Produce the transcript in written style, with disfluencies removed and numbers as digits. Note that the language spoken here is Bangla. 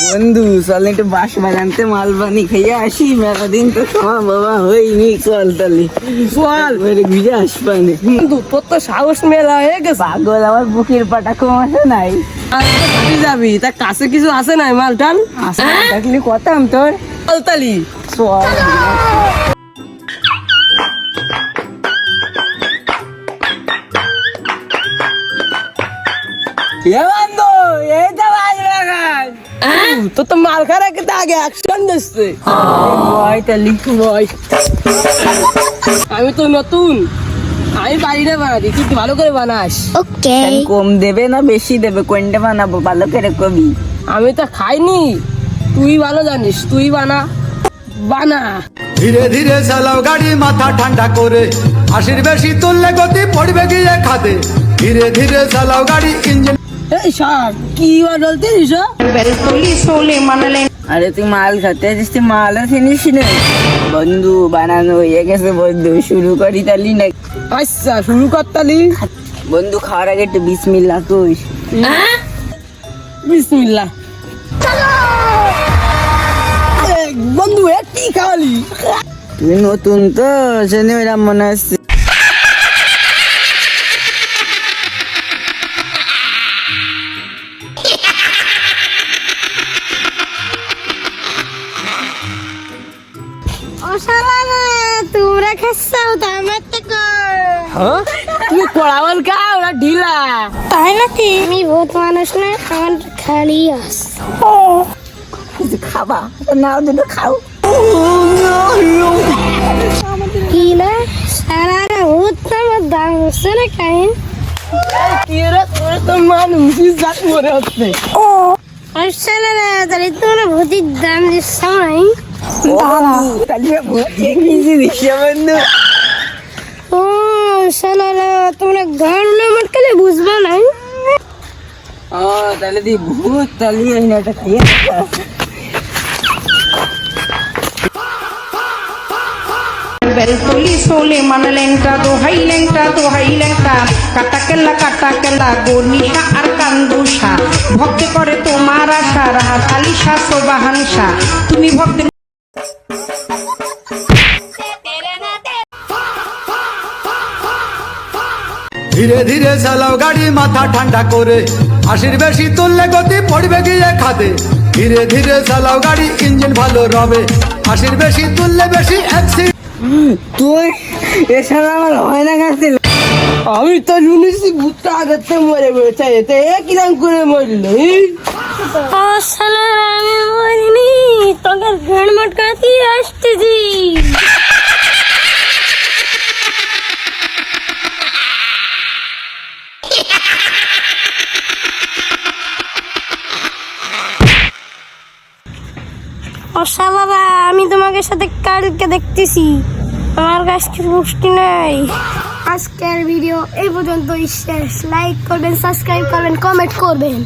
বন্ধু চল একটু বাস বাজানতে মাল বানি খাইয়া আসি, মেলা দিন তো খাওয়া বাবা হয়নি। চল তাহলে চল ঘুরে আসবানি। বন্ধু, তোর তো সাহস মেলা হয়ে গেছে। পাগল, আমার বুকের পাটা কম আছে নাই। আজকে ঘাটি যাবি, তার কাছে কিছু আছে নাই মাল টাল? আসলে ডাকলি কথাম তোর। চল তালি। চল বন্ধু, এই তো বাজ বাগান। তোর তো মাল খারা কিন্তু আগে অ্যাকশন দিচ্ছে। ভয় তালি ভয়। আমি তো নতুন, আমি বাড়িটা বানাচ্ছি, তুই একটু ভালো করে বানাস। কম দেবে না বেশি দেবে, কোনটা বানাবো ভালো করে কবি। আমি তো খাইনি, তুই ভালো জানিস, তুই বানা বানা। ধীরে ধীরে চালাও গাড়ি, মাথা ঠান্ডা করে, আশির বেশি তুললে গতি পড়বে গিয়ে খাদে। ধীরে ধীরে চালাও গাড়ি, ইঞ্জিন। এই শাক কি বলতে আরে তুই মাল খাতে আসিস, তুই মাল চিনিস না। বন্ধু বানানো হয়ে গেছে বন্ধু, শুরু করি তালি না। আচ্ছা শুরু করতালি। বন্ধু খাওয়ার আগে একটু বিসমিল্লাহ কইস। বিসমিল্লাহ। বন্ধু কি খাওয়ালি? তুই নতুন তো সেনে ওইরকম মনে হচ্ছে। তোমরা খাচ্ছাও তো আমার থেকে। হ্যাঁ তুমি কড়াওয়াল খাও না ঢিলা? তাই নাকি? আমি বহুত মানুষ না, আমার খালি আস। খাবা নাও, দুটো খাও। কি না সারা বহুত আমার দাম হচ্ছে না কাহিন। কি রে, তোর তো মানুষই জাত মনে হচ্ছে। আচ্ছা না, তাহলে তোমরা ভূতির দাম দিচ্ছ নাই? বন্ধু ও শালারা, তোমরা গান নামার কালে বুঝবা নাই। ও তাহলে দি ভূত তালি এই না এটা খাইয়া। বেলতলি সোলে মানলেংটা দোহাই লেংটা কাটা কেল্লা গনিশা আর কান্দুষা ভক্তি করে তোমার আশা রাহাত আলিশা সোবাহানশা তুমি ভক্তি। ধীরে ধীরে চালাও গাড়ি, মাথা ঠান্ডা করে, আশির বেশি তুললে গতি পড়বে গিয়ে খাদে। ধীরে ধীরে চালাও গাড়ি, ইঞ্জিন ভালো রবে, আশির বেশি তুললে বেশি অ্যাক্সিডেন্ট। তুই এছাড়া আমার হয় না খাচ্ছিল। আমি তো শুনেছি ভূতটা আগেতে মরে গেছে, এতে কিরম করে মরল? ও শালারা, আমি মরিনি, তোকে গান মটকাতে আসতেছি। ও শালারা, আমি তোমাকে সাথে কালকে দেখতেছি, আমার কাছে পুষ্টি নাই। আজকের ভিডিও এই পর্যন্ত শেষ। লাইক করবেন, সাবস্ক্রাইব করবেন, কমেন্ট করবেন।